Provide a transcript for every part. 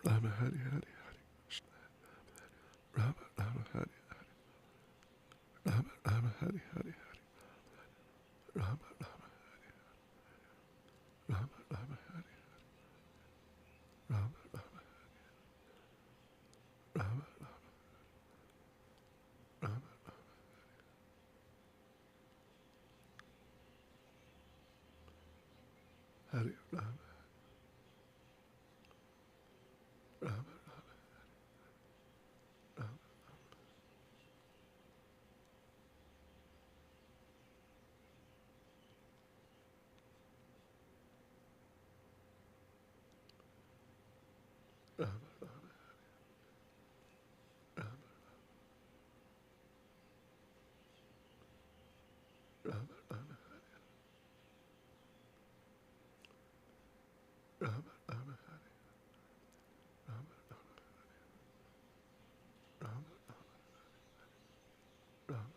Rama Hari Hari Hari Krishna. Rama Rama Hari Hari. Rama Rama Hari Hari Hari. Rama Rama Hari Hari. Rama Rama Hari Hari. Rama Rama Rama Rama Rama Hari Rama Rama Rama Rama Rama Rama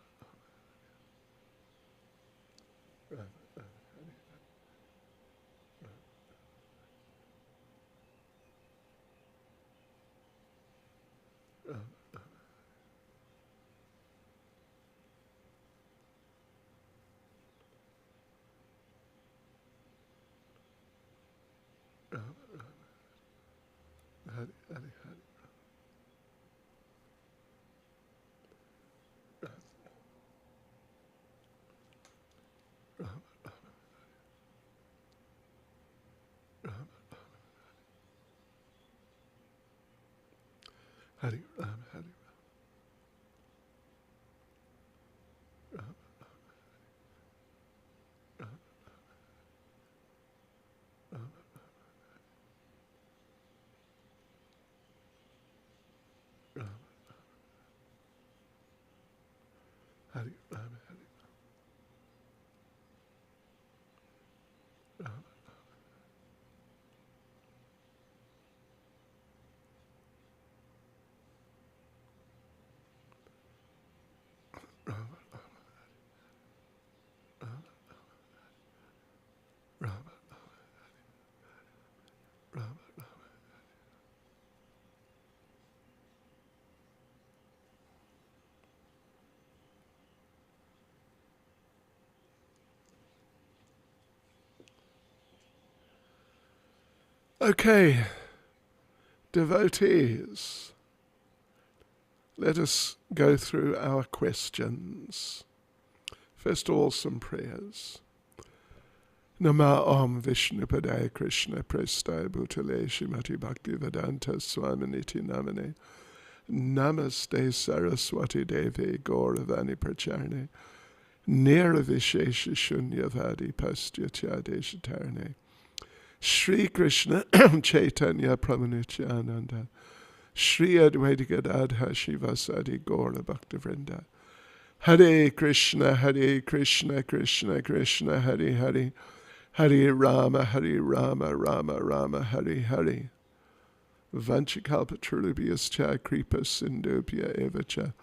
Rama Rama Hari Rama Rama Rama Rama Rama Rama Hari Hari Hari Rama Rama Hari Rama Hari Rama Rama Rama Rama Hari Rama Hari Rama Rama Rama Rama Okay, devotees, let us go through our questions. First of all, some prayers. Nama Om Vishnupadaya Krishna Prestaya Bhutale Shrimati Bhaktivedanta Swaminiti Namane Namaste Saraswati Devi Gauravani Pracharne Nirvishesha Shunyavadi Pastyatya Deshatarne Shri Krishna Chaitanya Prabhu Shri Advaita Gadadha Shivasadi Gaura Bhaktivinoda Hare Krishna Krishna Krishna Hare Hare Hare Rama Rama Rama Hare Hare Vanchakalpatarubhyascha Kripa Sindhubhya Evacha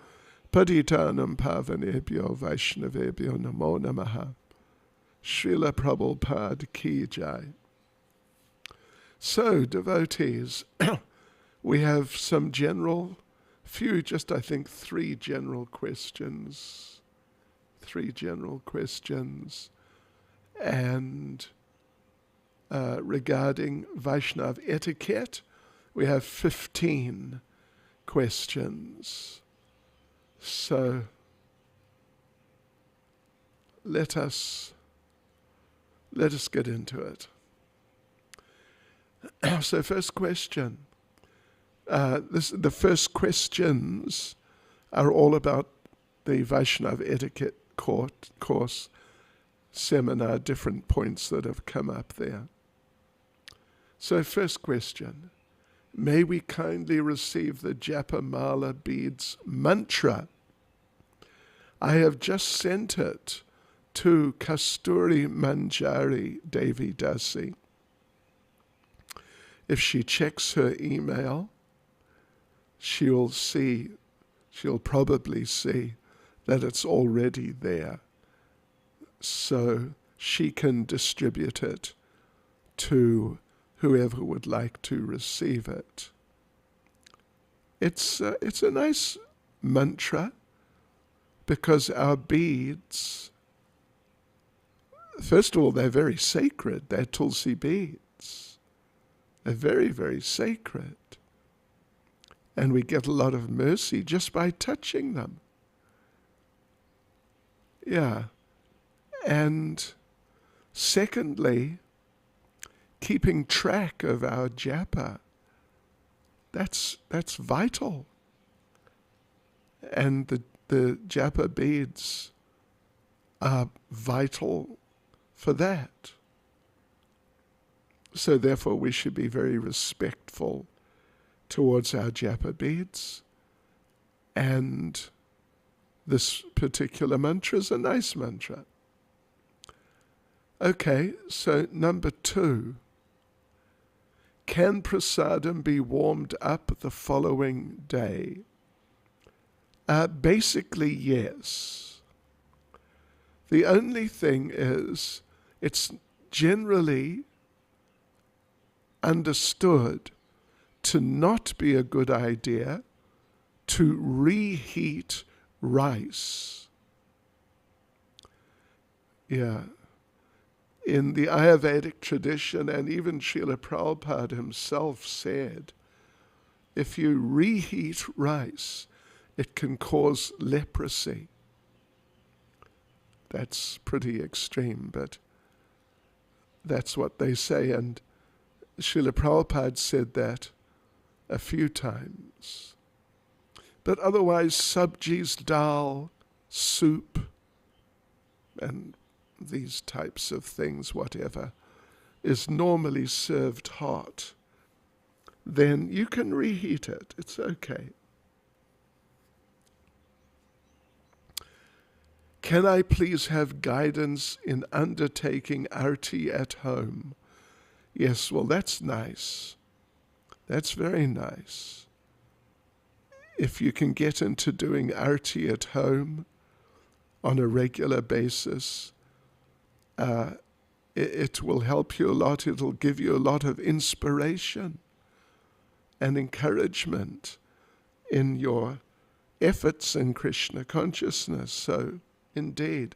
Patitanam Pavanebhyo Vaishnavebhyo Namo Namaha Srila Prabhupada Ki Jai. So, devotees, we have some general, I think three general questions. And regarding Vaishnav etiquette, we have 15 questions. So, let us get into it. So, first question. The first questions are all about the Vaishnav etiquette course seminar, different points that have come up there. So, first question. May we kindly receive the Japamala beads mantra. I have just sent it to Kasturi Manjari Devi Dasi. If she checks her email, she'll probably see that it's already there. So she can distribute it to whoever would like to receive it. it's a nice mantra because our beads, first of all, they're very sacred. They're Tulsi beads. They're very, very sacred. And we get a lot of mercy just by touching them. Yeah. And secondly, keeping track of our japa, that's vital. And the japa beads are vital for that. So therefore we should be very respectful towards our japa beads. And this particular mantra is a nice mantra. Okay, so number 2. Can prasadam be warmed up the following day? Basically, yes. The only thing is, it's generally understood to not be a good idea to reheat rice. Yeah. In the Ayurvedic tradition, and even Srila Prabhupada himself said, if you reheat rice, it can cause leprosy. That's pretty extreme, but that's what they say. And Srila Prabhupada said that a few times. But otherwise, sabjis, dal, soup, and these types of things, whatever, is normally served hot, then you can reheat it. It's okay. Can I please have guidance in undertaking arti at home? Yes, well, that's nice. That's very nice. If you can get into doing arti at home on a regular basis, it will help you a lot. It'll give you a lot of inspiration and encouragement in your efforts in Krishna consciousness. So, indeed,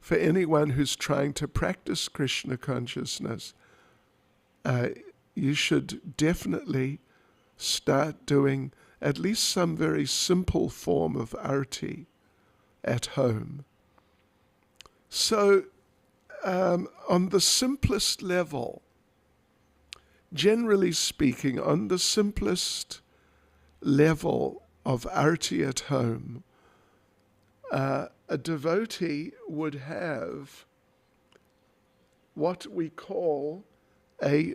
for anyone who's trying to practice Krishna consciousness, you should definitely start doing at least some very simple form of arti at home. So, on the simplest level, generally speaking, on the simplest level of arti at home, a devotee would have what we call a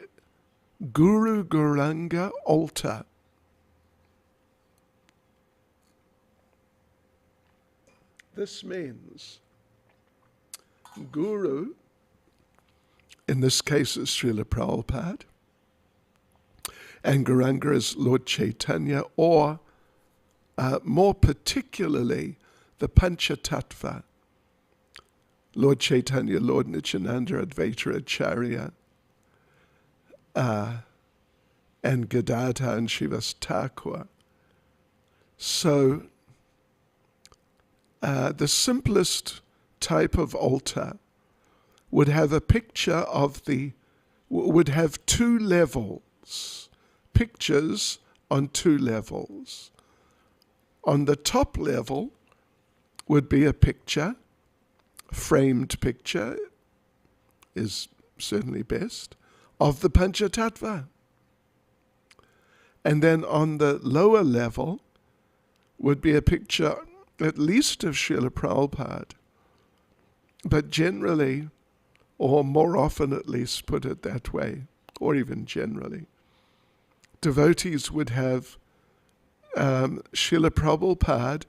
Guru Gauranga altar. This means Guru, in this case is Srila Prabhupada, and Gauranga is Lord Chaitanya, or more particularly the Panchatattva, Lord Chaitanya, Lord Nityananda, Advaita Acharya, and Gadadhar and Srivas Thakur. So the simplest type of altar would have a picture of would have 2 levels, pictures on 2 levels. On the top level would be a picture, framed picture is certainly best, of the Panchatattva. And then on the lower level would be a picture at least of Srila Prabhupada, but generally, or more often at least, put it that way, or even generally, devotees would have Srila Prabhupada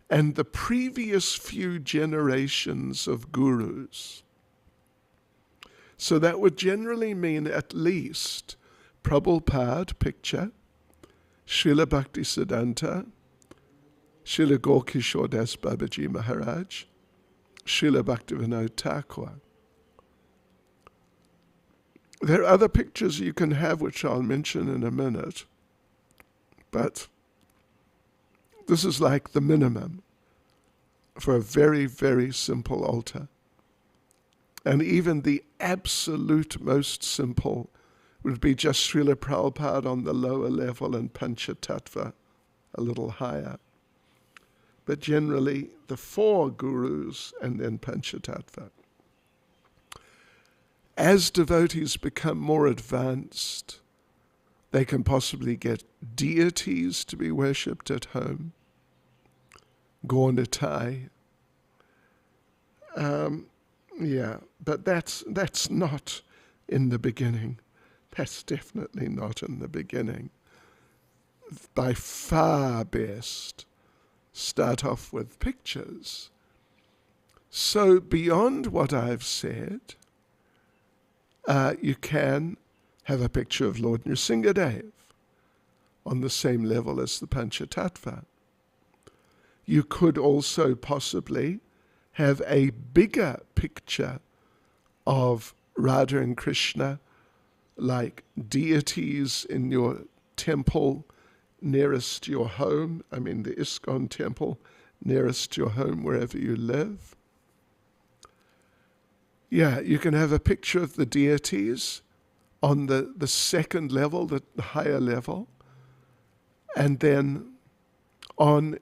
and the previous few generations of gurus. So that would generally mean at least Prabhupada picture, Srila Bhaktisiddhanta, Srila Gaurkishore Das Babaji Maharaj, Srila Bhaktivinoda Thakur. There are other pictures you can have which I'll mention in a minute, But this is like the minimum for a very, very simple altar. And even the absolute most simple would be just Srila Prabhupada on the lower level and Panchatattva a little higher. But generally, the four gurus and then Panchatattva. As devotees become more advanced, they can possibly get deities to be worshipped at home, Gaunitai. But that's not in the beginning. That's definitely not in the beginning. By far best, start off with pictures. So beyond what I've said, you can have a picture of Lord Nrsingadev on the same level as the Panchatattva. You could also possibly have a bigger picture of Radha and Krishna, like deities in your temple nearest your home, the ISKCON temple nearest your home, wherever you live. Yeah, you can have a picture of the deities on the second level, the higher level, and then on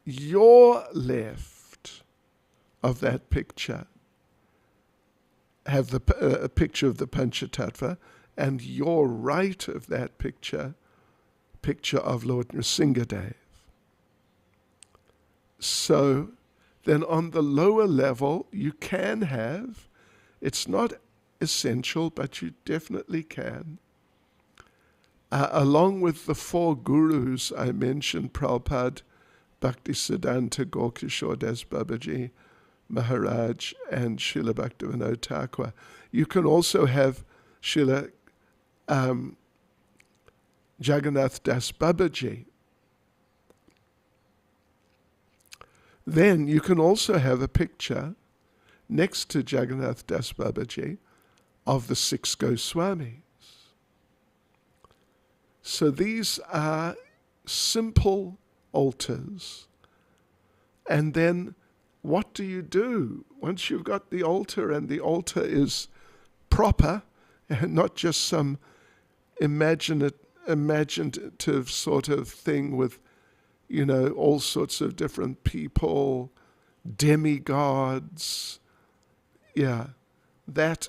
your left of that picture, have a picture of the Panchatattva, and your right of that picture of Lord Nrsingadev. So then on the lower level, you can have, it's not essential, but you definitely can, along with the four gurus I mentioned, Prabhupada, Bhaktisiddhanta Gaurkishore Das Babaji Maharaj, and Srila Bhaktivinoda Thakur. You can also have Srila Jagannath Das Babaji. Then you can also have a picture next to Jagannath Das Babaji of the 6 Goswamis. So these are simple altars. And then what do you do? Once you've got the altar and the altar is proper and not just some imaginative sort of thing with, all sorts of different people, demigods. Yeah, that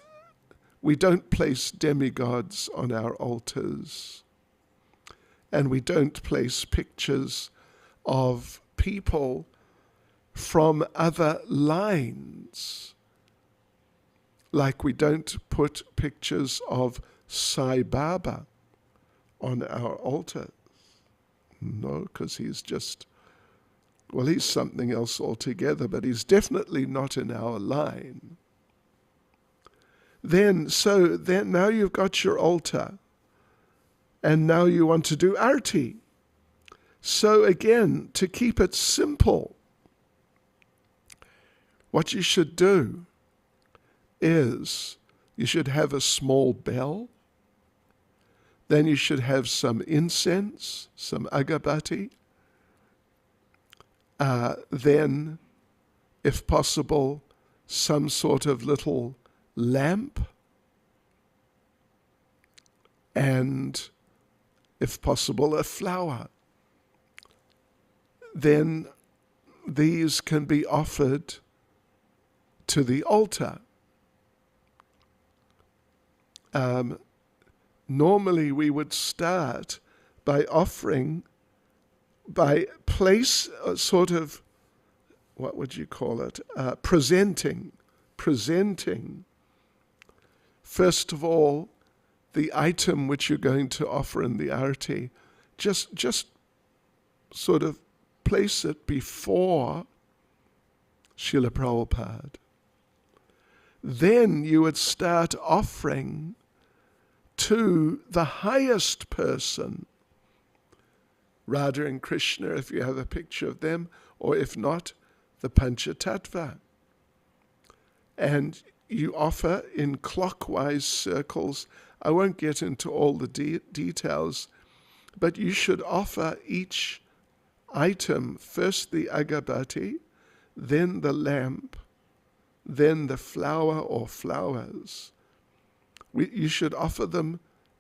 we don't place demigods on our altars. And we don't place pictures of people from other lines. Like we don't put pictures of Sai Baba on our altars. No, because he's he's something else altogether, but he's definitely not in our line. Then now you've got your altar, and now you want to do arti. So again, to keep it simple, what you should do is you should have a small bell. Then you should have some incense, some agabati. Then, if possible, some sort of little lamp. And, if possible, a flower. Then these can be offered to the altar. Normally we would start by offering, presenting. First of all, the item which you're going to offer in the arati, just sort of place it before Srila Prabhupada. Then you would start offering to the highest person, Radha and Krishna, if you have a picture of them, or if not, the Panchatattva. And you offer in clockwise circles. I won't get into all the details, But you should offer each item, first the agabati, then the lamp, then the flower or flowers. You should offer them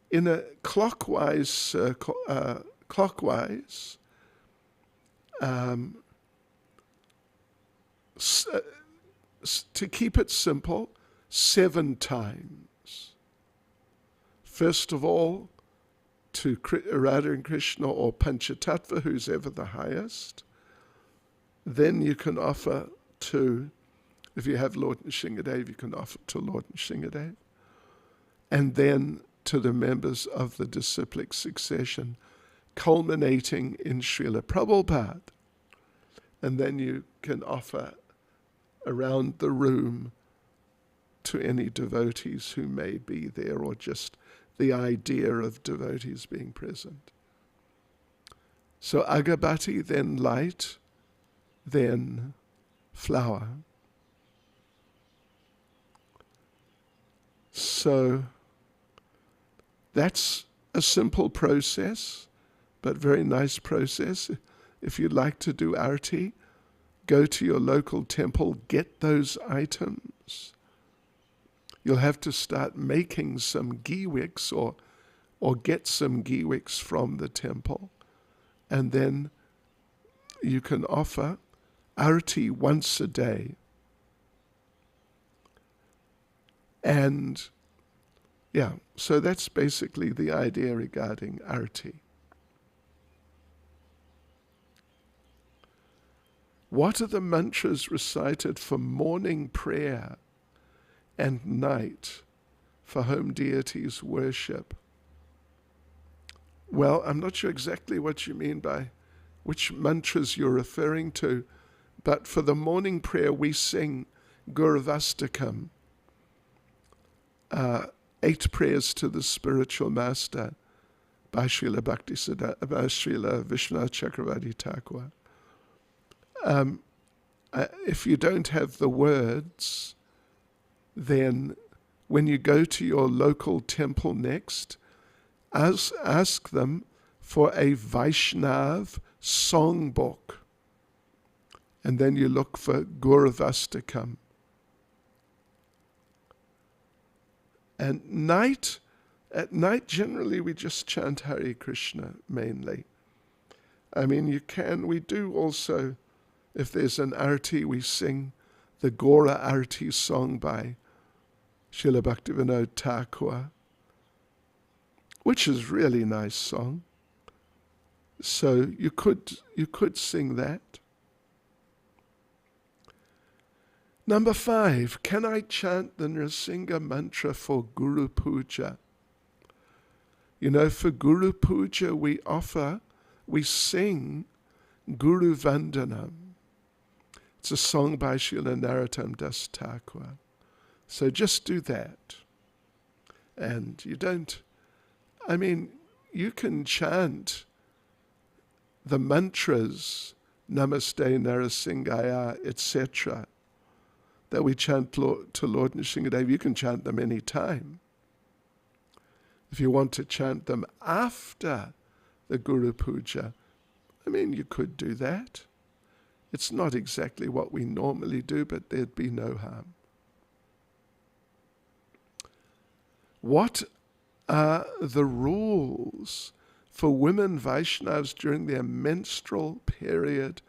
in a clockwise circle, to keep it simple, 7 times. First of all, to Radha and Krishna or Panchatattva, who's ever the highest. Then you can offer to, if you have Lord Nrsingadev, you can offer to Lord Nrsingadev. And then to the members of the disciplic succession, culminating in Srila Prabhupada. And then you can offer around the room to any devotees who may be there, or just the idea of devotees being present. So agabati, then light, then flower. So that's a simple process, but very nice process. If you'd like to do arati, go to your local temple, get those items. You'll have to start making some ghee wicks or get some ghee wicks from the temple. And then you can offer arati once a day. And yeah, so that's basically the idea regarding arati. What are the mantras recited for morning prayer and night for whom deities worship? Well, I'm not sure exactly what you mean by which mantras you're referring to, but for the morning prayer we sing Guruvastakam, 8 prayers to the spiritual master by Srila by Srila Vishwanath Chakravarti Thakur. If you don't have the words, then when you go to your local temple next, ask them for a Vaishnav songbook. And then you look for Guruvastakam. And at night generally we just chant Hare Krishna mainly. I mean, we do also, if there's an arati, we sing the Gora Arati song by Srila Bhaktivinoda Thakur, which is really nice song. So you could sing that. Number 5, can I chant the Nrsinga mantra for Guru Puja? You know, for Guru Puja we sing Guru Vandanam. It's a song by Srila Narottam Das Thakur. So just do that. And you can chant the mantras, Namaste Narasingaya, etc., that we chant to Lord Nrsingadev. You can chant them any time. If you want to chant them after the Guru Puja, you could do that. It's not exactly what we normally do, but there'd be no harm. What are the rules for women Vaishnavas during their menstrual period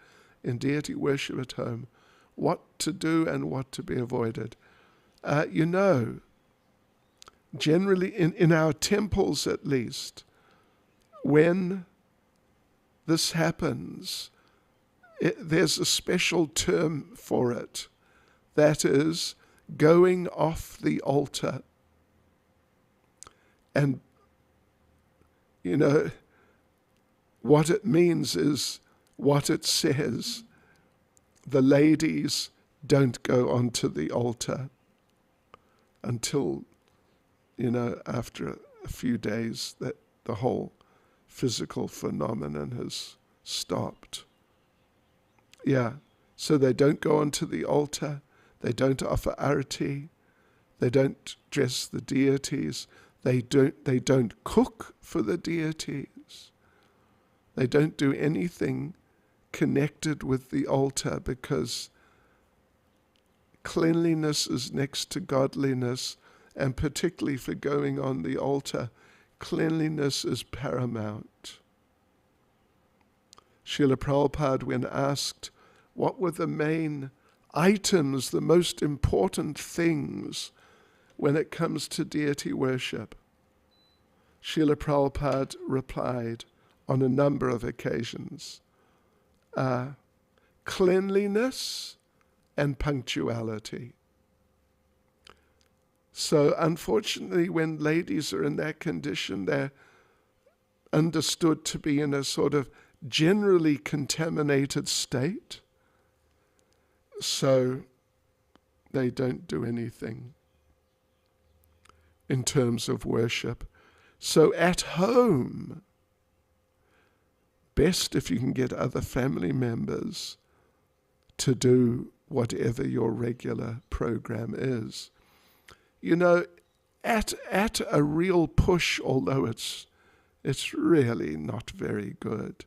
in deity worship at home? What to do and what to be avoided? Generally in our temples at least, when this happens, there's a special term for it. That is going off the altar. And, what it means is what it says. The ladies don't go onto the altar until, after a few days that the whole physical phenomenon has stopped. Yeah, so they don't go onto the altar, they don't offer arati, they don't dress the deities, they don't cook for the deities. They don't do anything connected with the altar, because cleanliness is next to godliness, and particularly for going on the altar, cleanliness is paramount. Srila Prabhupada, when asked what were the main items, the most important things when it comes to deity worship, Srila Prabhupada replied on a number of occasions, cleanliness and punctuality. So unfortunately, when ladies are in that condition, they're understood to be in a sort of generally contaminated state. So they don't do anything in terms of worship. So at home, best if you can get other family members to do whatever your regular program is. You know, at a real push, although it's really not very good,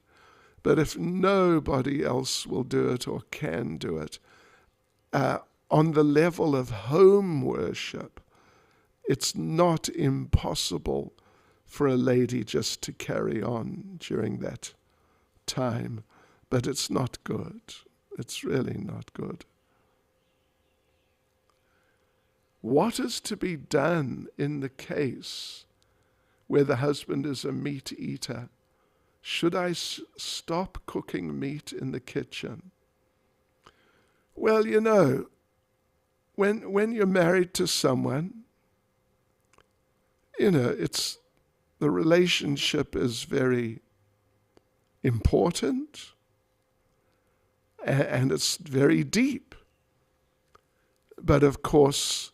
but if nobody else will do it or can do it, on the level of home worship, it's not impossible for a lady just to carry on during that time, but it's not good. It's really not good. What is to be done in the case where the husband is a meat eater? Should I stop cooking meat in the kitchen? Well, you know, when you're married to someone, you know, the relationship is very important, and it's very deep. But of course,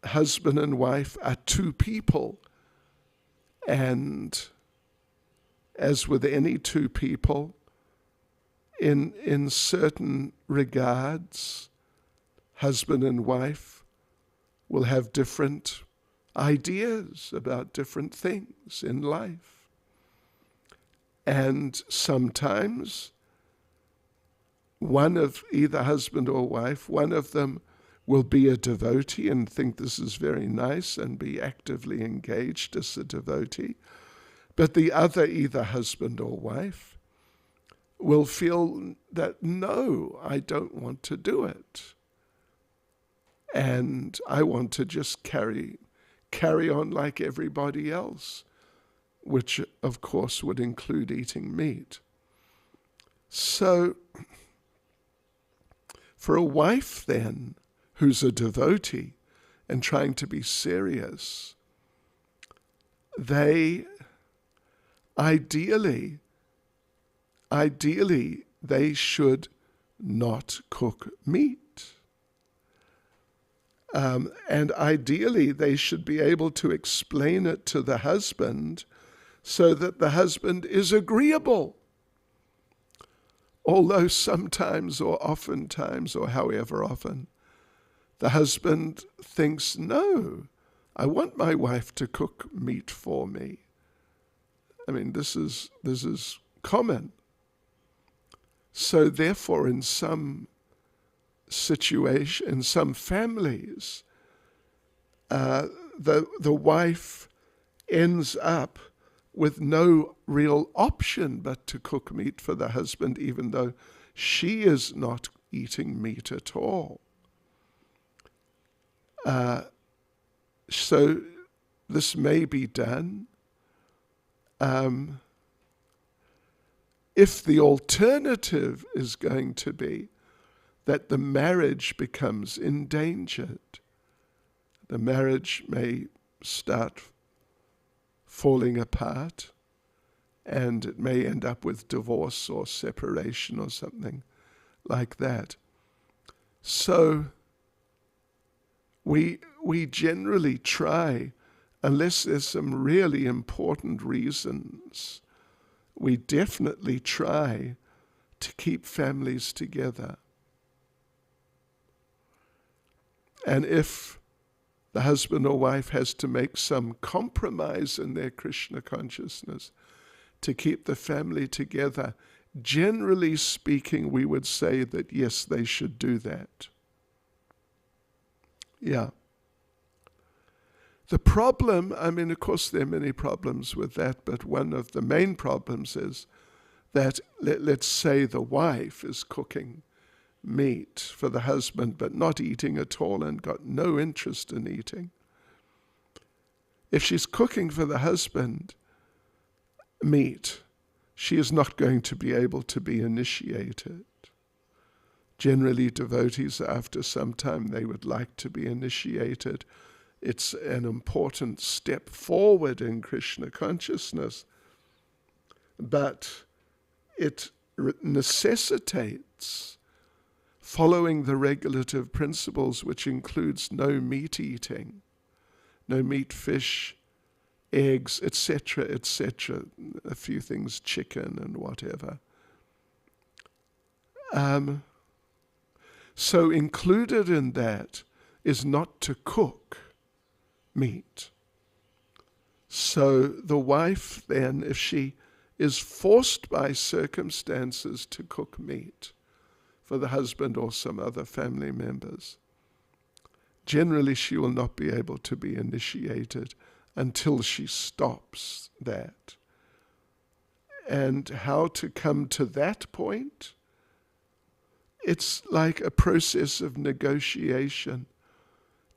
husband and wife are two people, and as with any two people, in certain regards, husband and wife will have different ideas about different things in life. And sometimes one of either husband or wife, one of them will be a devotee and think this is very nice and be actively engaged as a devotee. But the other, either husband or wife, will feel that, no, I don't want to do it. And I want to just carry on like everybody else, which of course would include eating meat. So for a wife then, who's a devotee and trying to be serious, they ideally they should not cook meat. And ideally they should be able to explain it to the husband so that the husband is agreeable. Although sometimes or oftentimes or however often, the husband thinks, no, I want my wife to cook meat for me. I mean, this is common. So therefore, in some situation, in some families, the wife ends up with no real option but to cook meat for the husband, even though she is not eating meat at all. So this may be done. If the alternative is going to be that the marriage becomes endangered, the marriage may start falling apart, and it may end up with divorce or separation or something like that. So we generally try, unless there's some really important reasons, we definitely try to keep families together. And if the husband or wife has to make some compromise in their Krishna consciousness, to keep the family together, generally speaking, we would say that yes, they should do that. Yeah. The problem, I mean, of course, there are many problems with that, but one of the main problems is that, let's say the wife is cooking meat for the husband, but not eating at all and got no interest in eating. If she's cooking for the husband meat, she is not going to be able to be initiated. Generally, devotees, after some time, they would like to be initiated. It's an important step forward in Krishna consciousness, but it necessitates following the regulative principles, which includes no meat eating, no meat, fish, eggs, etc., etc., a few things, chicken and whatever. So included in that is not to cook meat. So the wife then, if she is forced by circumstances to cook meat for the husband or some other family members, generally she will not be able to be initiated until she stops that. And how to come to that point? It's like a process of negotiation,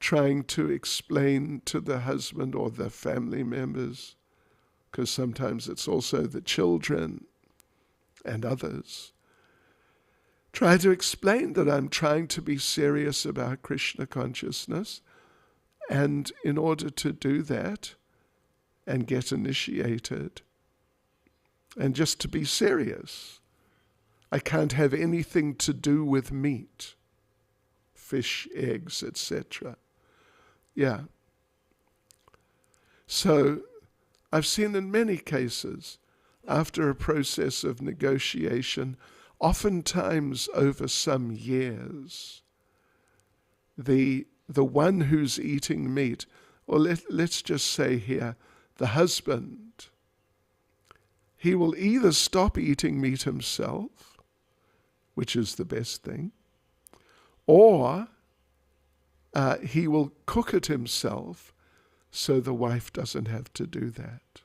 trying to explain to the husband or the family members, because sometimes it's also the children and others. Try to explain that I'm trying to be serious about Krishna consciousness, and in order to do that and get initiated, and just to be serious, I can't have anything to do with meat, fish, eggs, etc. Yeah. So I've seen in many cases, after a process of negotiation, oftentimes over some years, the one who's eating meat, or let's just say here, the husband, he will either stop eating meat himself, which is the best thing, or he will cook it himself so the wife doesn't have to do that.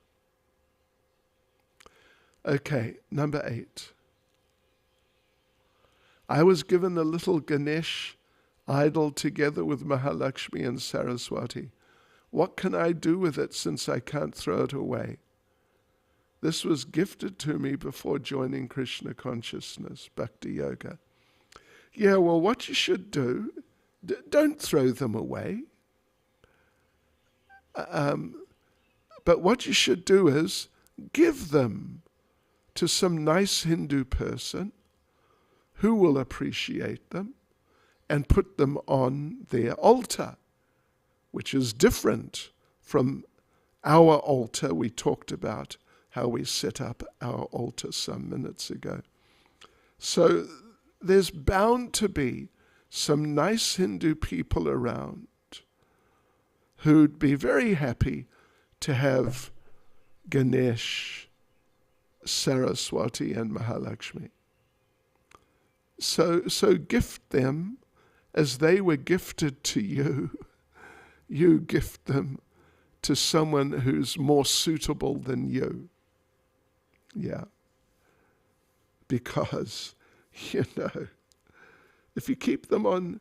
Okay, number 8. I was given a little Ganesh idol together with Mahalakshmi and Saraswati. What can I do with it since I can't throw it away? This was gifted to me before joining Krishna consciousness, Bhakti Yoga. Yeah, well, what you should do, don't throw them away. But what you should do is give them to some nice Hindu person who will appreciate them and put them on their altar, which is different from our altar. We talked about how we set up our altar some minutes ago. So there's bound to be some nice Hindu people around who'd be very happy to have Ganesh, Saraswati and Mahalakshmi. So gift them as they were gifted to you. You gift them to someone who's more suitable than you. Yeah. Because, if you keep them on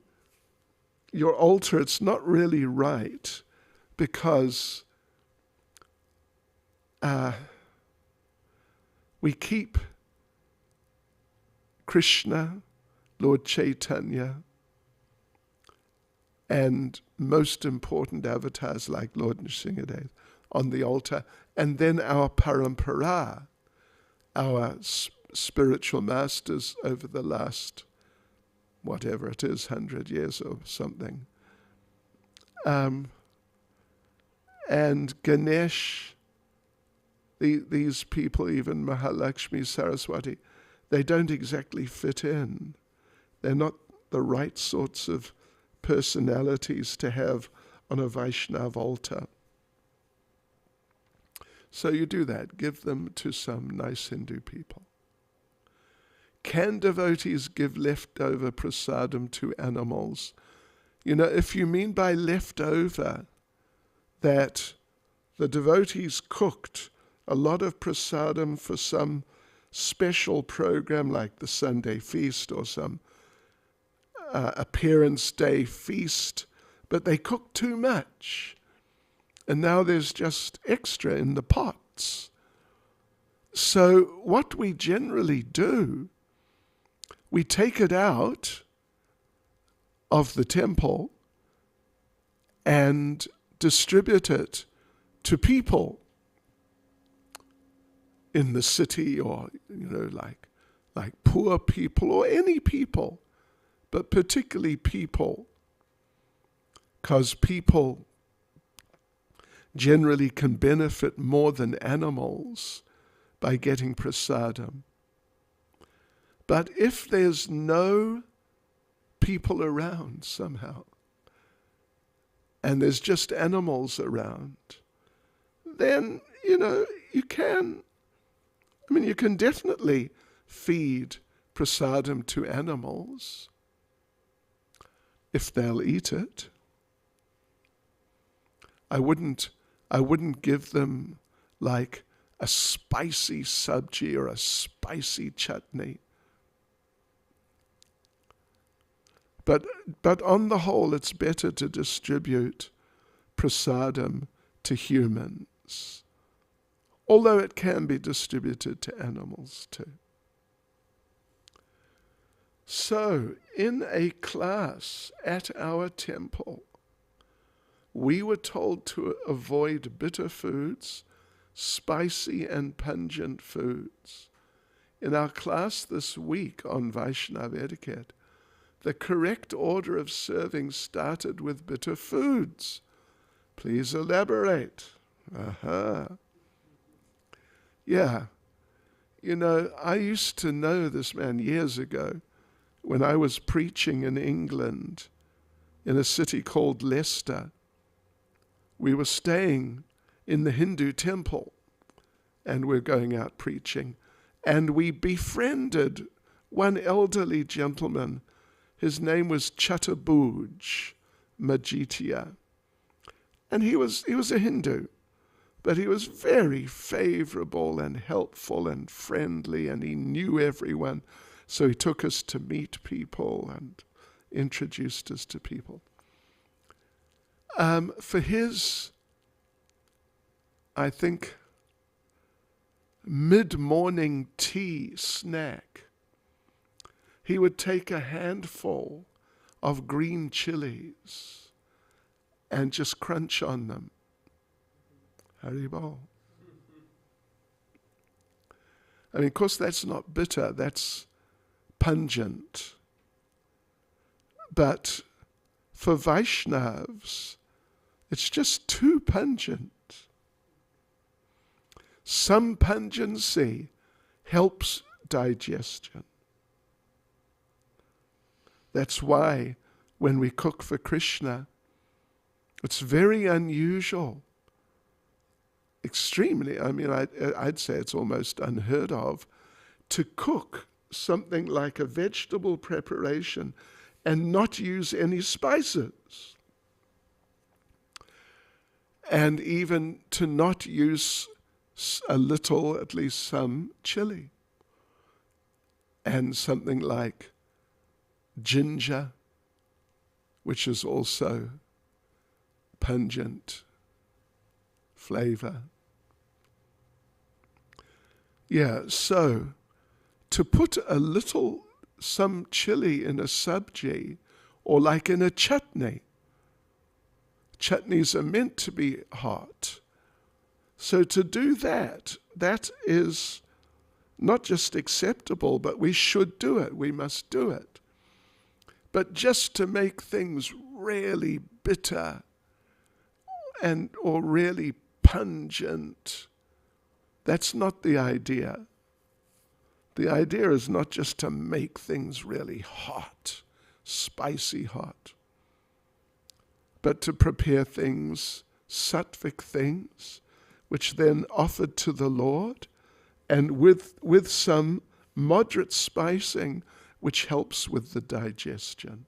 your altar, it's not really right, because we keep Krishna, Lord Chaitanya, and most important avatars like Lord Nrsimhadev on the altar, and then our parampara, our spiritual masters over the last, whatever it is, 100 years or something. And Ganesh, these people, even Mahalakshmi, Saraswati, they don't exactly fit in. They're not the right sorts of personalities to have on a Vaishnav altar. So you do that. Give them to some nice Hindu people. Can devotees give leftover prasadam to animals? If you mean by leftover that the devotees cooked a lot of prasadam for some special program like the Sunday feast or some appearance day feast, but they cooked too much, and now there's just extra in the pots. So what we generally do, we take it out of the temple and distribute it to people in the city, or like poor people or any people, but particularly people, because people generally can benefit more than animals by getting prasadam. But if there's no people around somehow, and there's just animals around, then, you can definitely feed prasadam to animals if they'll eat it. I wouldn't give them like a spicy sabji or a spicy chutney. But on the whole, it's better to distribute prasadam to humans, although it can be distributed to animals too. So, in a class at our temple, we were told to avoid bitter foods, spicy and pungent foods. In our class this week on Vaishnava etiquette, the correct order of serving started with bitter foods. Please elaborate. Yeah. I used to know this man years ago when I was preaching in England in a city called Leicester. We were staying in the Hindu temple and we're going out preaching. And we befriended one elderly gentleman. His name was Chaturbuj Majitia. And he was a Hindu, but he was very favorable and helpful and friendly, and he knew everyone. So he took us to meet people and introduced us to people. For his, I think, mid-morning tea snack, he would take a handful of green chilies and just crunch on them. Haribol. Of course, that's not bitter, that's pungent. But for Vaishnavas, it's just too pungent. Some pungency helps digestion. That's why when we cook for Krishna, it's very unusual, extremely, I'd say it's almost unheard of, to cook something like a vegetable preparation and not use any spices. And even to not use a little, at least some, chili. And something like ginger, which is also pungent flavor. Yeah, so to put some chili in a sabji, or like in a chutney. Chutneys are meant to be hot. So to do that is not just acceptable, but we should do it. We must do it. But just to make things really bitter or really pungent, that's not the idea. The idea is not just to make things really hot, spicy hot, but to prepare things, sattvic things, which then offered to the Lord, and with some moderate spicing, which helps with the digestion.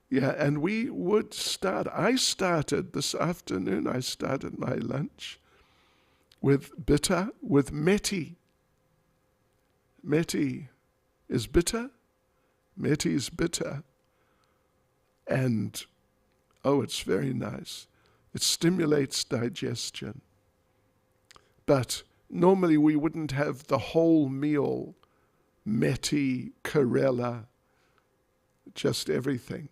Yeah, and we would I started this afternoon, I started my lunch with meti. Meti is bitter. Meti is bitter. And, it's very nice. It stimulates digestion. But normally we wouldn't have the whole meal, meti, karela, just everything.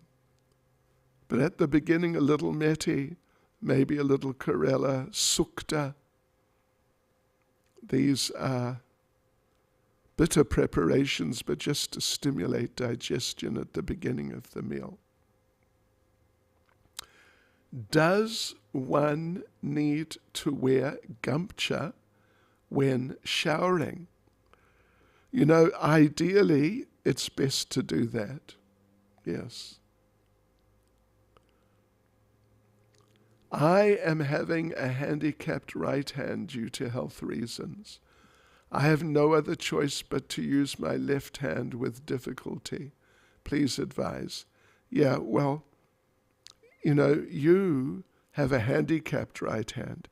But at the beginning, a little meti, maybe a little karela, sukta. These are bitter preparations, but just to stimulate digestion at the beginning of the meal. Does one need to wear gamcha when showering? Ideally, it's best to do that. Yes. I am having a handicapped right hand due to health reasons. I have no other choice but to use my left hand with difficulty. Please advise. Yeah, well, you have a handicapped right hand.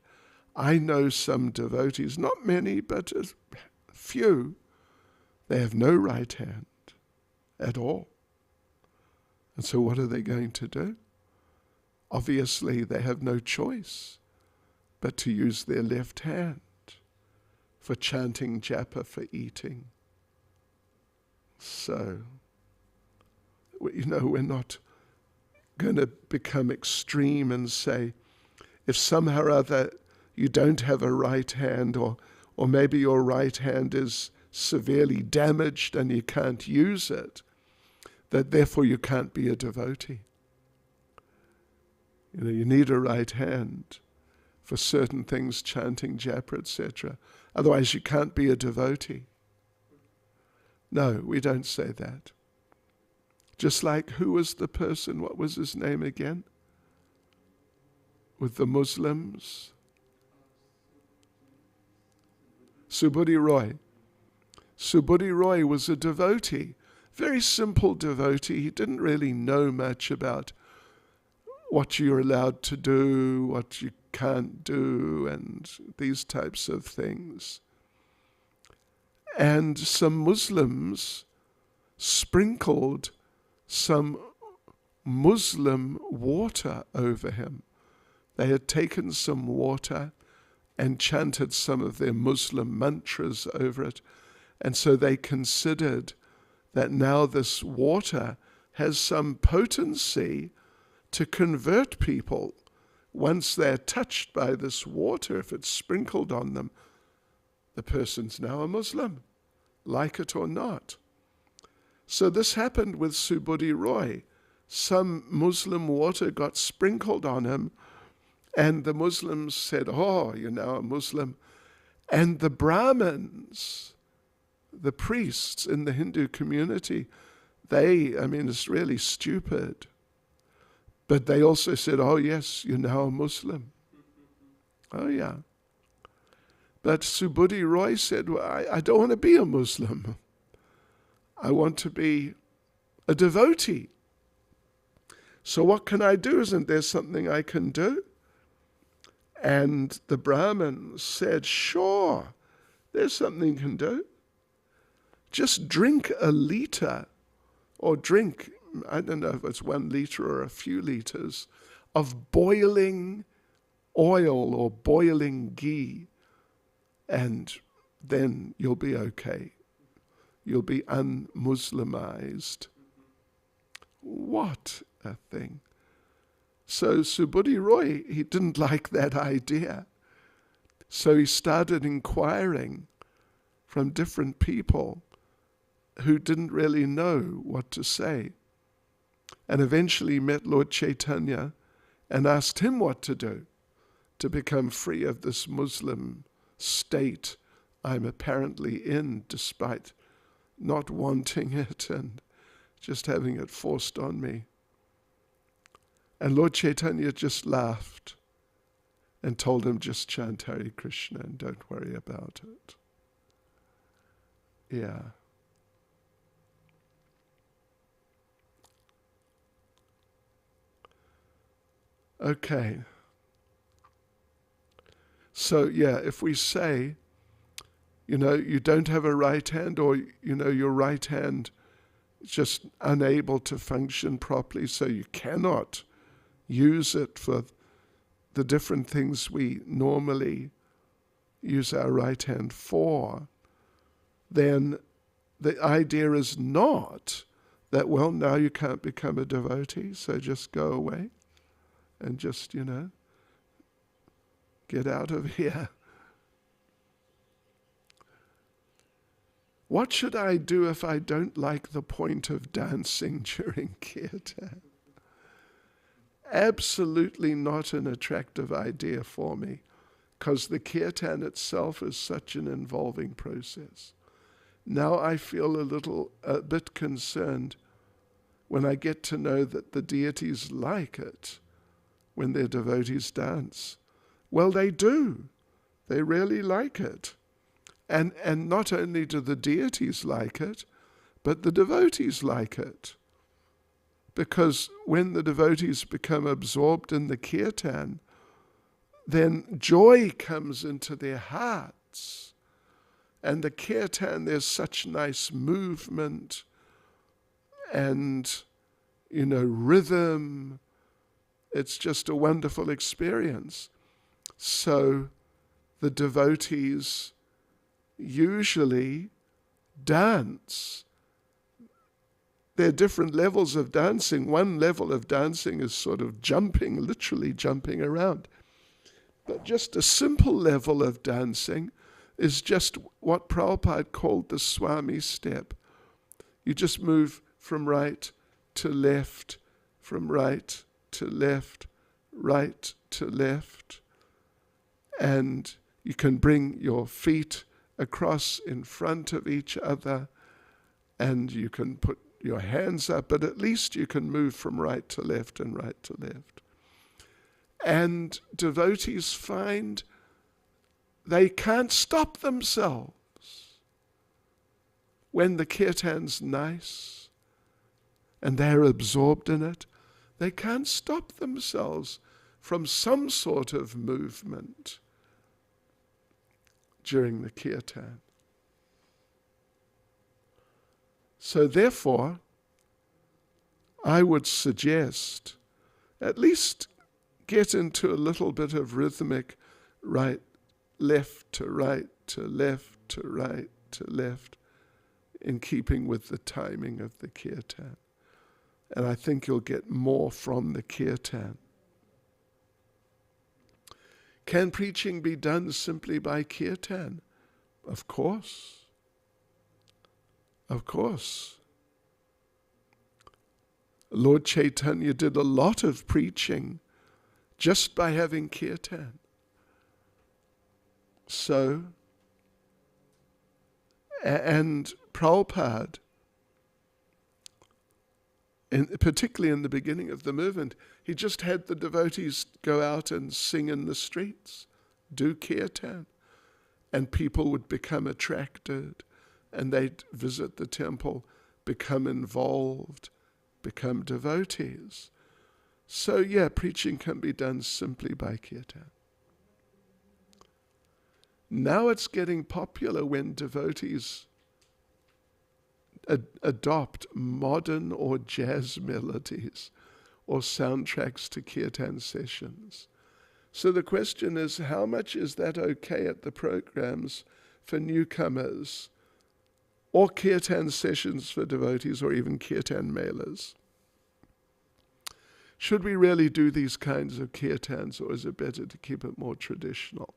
I know some devotees, not many, but a few, they have no right hand at all. And so what are they going to do? Obviously, they have no choice but to use their left hand for chanting japa, for eating. So, we're not going to become extreme and say, if somehow or other you don't have a right hand, or maybe your right hand is severely damaged and you can't use it, that therefore you can't be a devotee. You need a right hand for certain things, chanting japa, etc. Otherwise you can't be a devotee. No, we don't say that. Just like, who was the person, what was his name again? With the Muslims? Subhuti Roy. Subhuti Roy was a devotee, very simple devotee. He didn't really know much about what you're allowed to do, what you can't do, and these types of things. And some Muslims sprinkled some Muslim water over him. They had taken some water and chanted some of their Muslim mantras over it. And so they considered that now this water has some potency to convert people. Once they're touched by this water, if it's sprinkled on them, the person's now a Muslim, like it or not. So this happened with Subhuti Roy. Some Muslim water got sprinkled on him, and the Muslims said, "Oh, you're now a Muslim." And the Brahmins, the priests in the Hindu community, it's really stupid. But they also said, "Oh yes, you're now a Muslim." Oh yeah. But Subhuti Roy said, "Well, I don't want to be a Muslim. I want to be a devotee. So what can I do? Isn't there something I can do?" And the Brahmins said, "Sure, there's something you can do. Just drink a liter, or drink, I don't know if it's 1 liter or a few liters, of boiling oil or boiling ghee, and then you'll be okay. You'll be un-Muslimized." What a thing. So Subhuti Roy, he didn't like that idea. So he started inquiring from different people who didn't really know what to say. And eventually met Lord Chaitanya and asked him what to do to become free of this Muslim state I'm apparently in, despite not wanting it and just having it forced on me. And Lord Chaitanya just laughed and told him, just chant Hare Krishna and don't worry about it. Yeah. Okay. So, yeah, if we say, you don't have a right hand, or, your right hand is just unable to function properly, so you cannot use it for the different things we normally use our right hand for, then the idea is not that, well, now you can't become a devotee, so just go away and just, get out of here. What should I do if I don't like the point of dancing during kirtan? Absolutely not an attractive idea for me, because the kirtan itself is such an involving process. Now I feel a bit concerned when I get to know that the deities like it when their devotees dance. Well, they do. They really like it. And not only do the deities like it, but the devotees like it. Because when the devotees become absorbed in the kirtan, then joy comes into their hearts. And the kirtan, there's such nice movement and, rhythm. It's just a wonderful experience. So the devotees usually dance. There are different levels of dancing. One level of dancing is sort of jumping, literally jumping around. But just a simple level of dancing is just what Prabhupada called the Swami step. You just move from right to left, from right to left, right to left. And you can bring your feet across in front of each other, and you can put your hands up, but at least you can move from right to left and right to left. And devotees find they can't stop themselves. When the kirtan's nice and they're absorbed in it, they can't stop themselves from some sort of movement during the kirtan. So therefore, I would suggest at least get into a little bit of rhythmic right, left to right to left to right to left, in keeping with the timing of the kirtan. And I think you'll get more from the kirtan. Can preaching be done simply by kirtan? Of course. Of course. Lord Chaitanya did a lot of preaching just by having kirtan. So, and Prabhupada, particularly in the beginning of the movement, he just had the devotees go out and sing in the streets, do kirtan, and people would become attracted, and they'd visit the temple, become involved, become devotees. So yeah, preaching can be done simply by kirtan. Now it's getting popular when devotees adopt modern or jazz melodies or soundtracks to kirtan sessions. So the question is, how much is that okay at the programs for newcomers, or kirtan sessions for devotees, or even kirtan melas? Should we really do these kinds of kirtans, or is it better to keep it more traditional?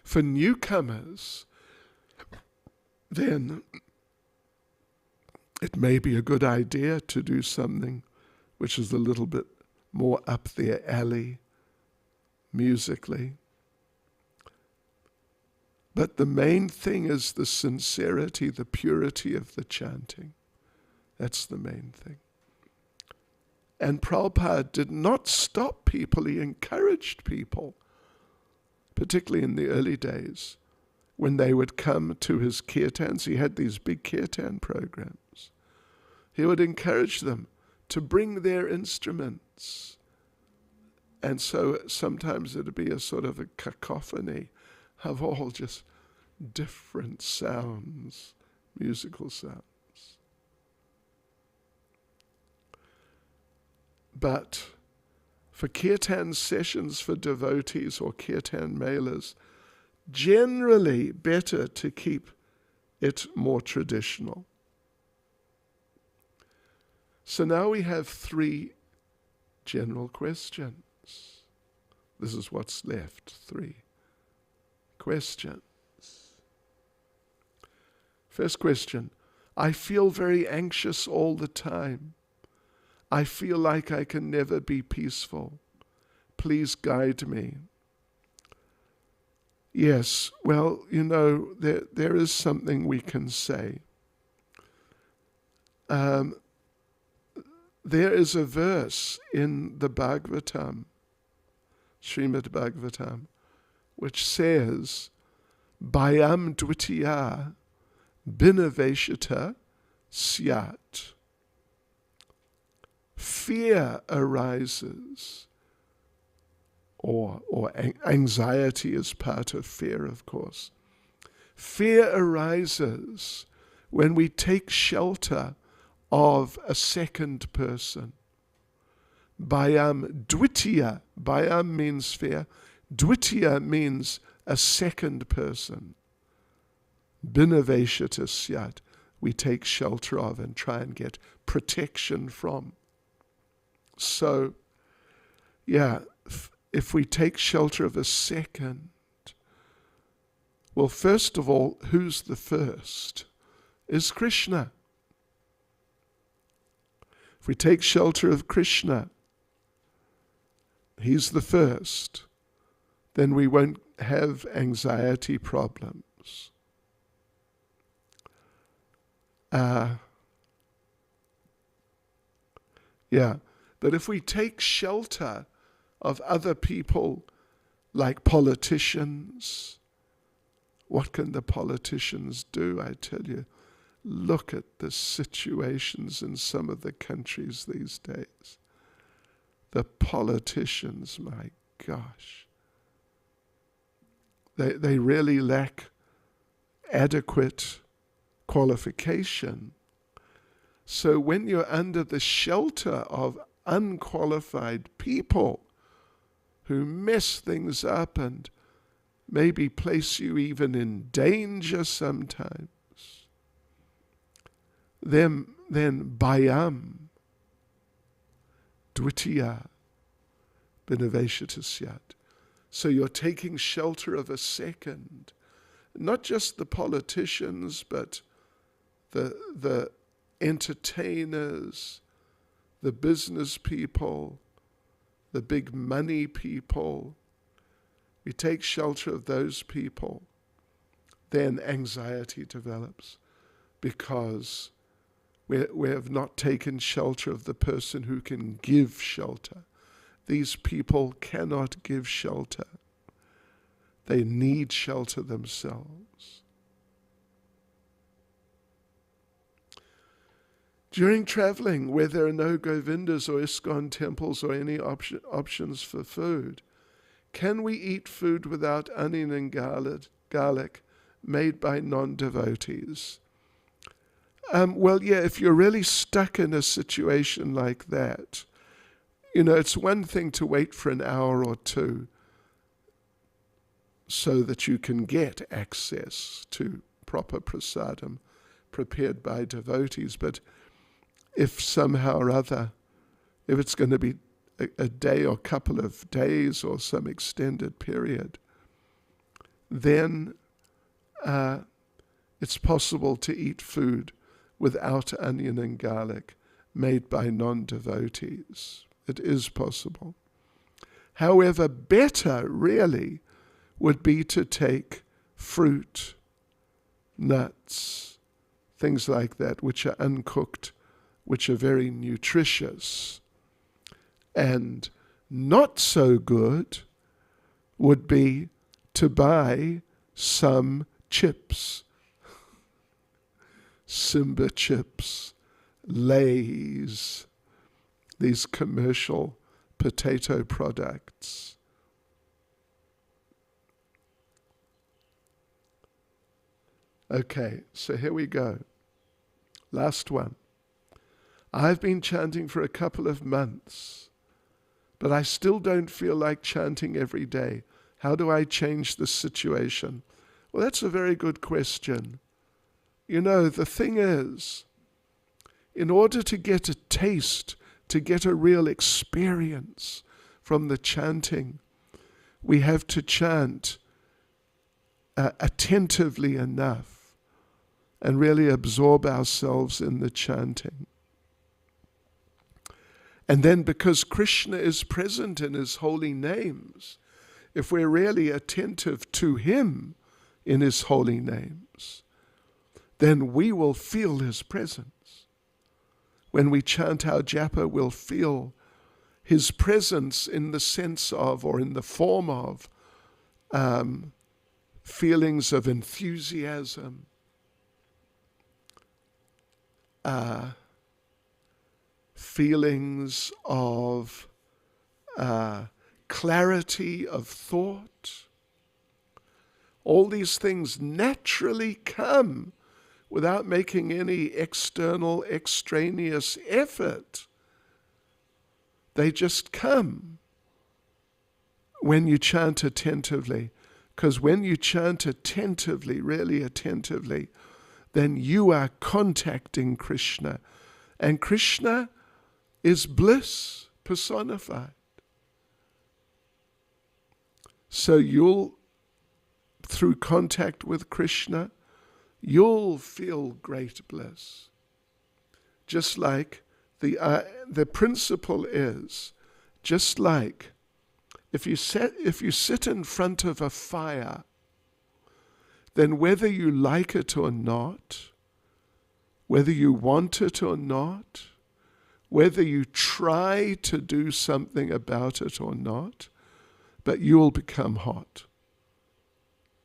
For newcomers, then it may be a good idea to do something which is a little bit more up their alley musically. But the main thing is the sincerity, the purity of the chanting. That's the main thing. And Prabhupada did not stop people, he encouraged people, particularly in the early days, when they would come to his kirtans. He had these big kirtan programs. He would encourage them to bring their instruments. And so sometimes it would be a sort of a cacophony of all just different sounds, musical sounds. But for kirtan sessions for devotees or kirtan melas, generally better to keep it more traditional. So now we have 3 general questions. This is what's left, 3 questions. First question, I feel very anxious all the time. I feel like I can never be peaceful. Please guide me. Yes, well, there is something we can say. There is a verse in the Bhagavatam, Srimad Bhagavatam, which says, Bhayam dvitiya binaveshita syat. Fear arises, or anxiety is part of fear, of course. Fear arises when we take shelter of a second person. Bhayam dvitiya, bhayam means fear, dvitiya means a second person. Binaveshita syat, we take shelter of and try and get protection from. So, if we take shelter of a second, well, first of all, who's the first? Is Krishna. If we take shelter of Krishna, he's the first, then we won't have anxiety problems. But if we take shelter of other people, like politicians, what can the politicians do? I tell you, look at the situations in some of the countries these days. The politicians, my gosh, they really lack adequate qualification. So when you're under the shelter of unqualified people who mess things up and maybe place you even in danger sometimes, then bhayam dvitiya binaveshita syat. So you're taking shelter of a second, not just the politicians, but the entertainers, the business people, the big money people. We take shelter of those people, then anxiety develops because we have not taken shelter of the person who can give shelter. These people cannot give shelter. They need shelter themselves. During traveling, where there are no Govindas or ISKCON temples or any options for food, can we eat food without onion and garlic made by non-devotees? If you're really stuck in a situation like that, it's one thing to wait for an hour or two so that you can get access to proper prasadam prepared by devotees, but if somehow or other, if it's going to be a day or couple of days or some extended period, then it's possible to eat food without onion and garlic made by non-devotees. It is possible. However, better really would be to take fruit, nuts, things like that, which are uncooked, which are very nutritious. And not so good would be to buy some chips, Simba chips, Lay's, these commercial potato products. Okay, so here we go. Last one. I've been chanting for a couple of months, but I still don't feel like chanting every day. How do I change the situation? Well, that's a very good question. You know, the thing is, in order to get a taste, to get a real experience from the chanting, we have to chant attentively enough and really absorb ourselves in the chanting. And then because Krishna is present in his holy names, if we're really attentive to him in his holy names, then we will feel his presence. When we chant our japa, we'll feel his presence in the sense of, or in the form of, feelings of enthusiasm, feelings of clarity of thought. All these things naturally come without making any external, extraneous effort. They just come when you chant attentively. Because when you chant attentively, really attentively, then you are contacting Krishna. And Krishna is bliss personified. So you'll, through contact with Krishna, you'll feel great bliss. Just like the principle is, just like if you sit in front of a fire, then whether you like it or not, whether you want it or not, whether you try to do something about it or not, but you'll become hot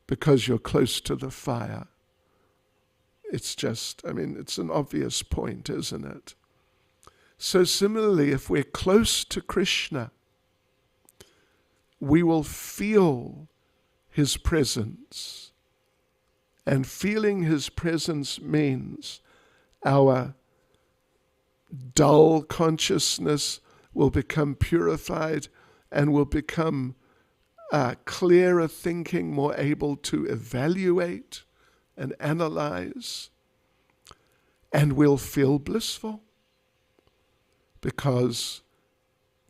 because you're close to the fire. It's just, it's an obvious point, isn't it? So similarly, if we're close to Krishna, we will feel his presence. And feeling his presence means our dull consciousness will become purified and will become clearer thinking, more able to evaluate and analyze, and we'll feel blissful because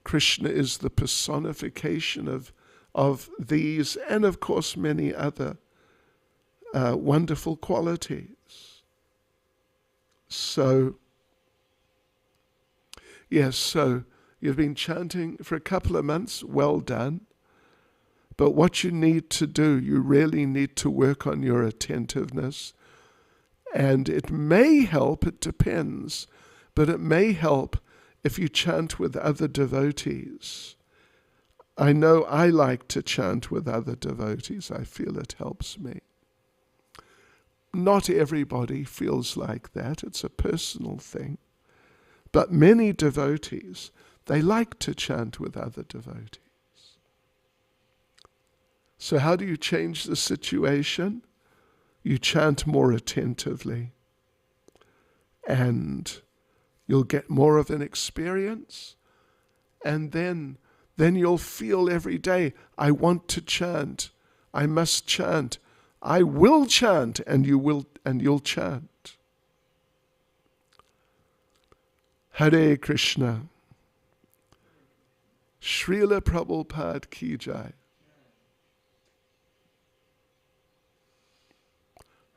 Krishna is the personification of these and of course many other wonderful qualities. So, yes, so you've been chanting for a couple of months, well done. But what you need to do, you really need to work on your attentiveness. And it may help, it depends, but it may help if you chant with other devotees. I know I like to chant with other devotees. I feel it helps me. Not everybody feels like that. It's a personal thing. But many devotees, they like to chant with other devotees. So how do you change the situation? You chant more attentively. And you'll get more of an experience. And then you'll feel every day, I want to chant. I must chant. I will chant, and you'll chant. Hare Krishna. Srila Prabhupada ki jai.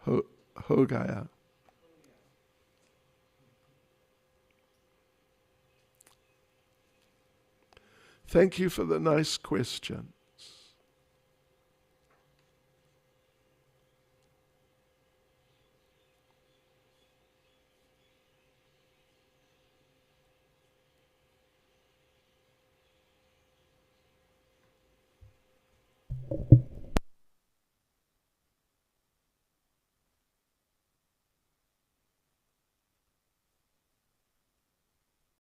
Ho gaya. Thank you for the nice question.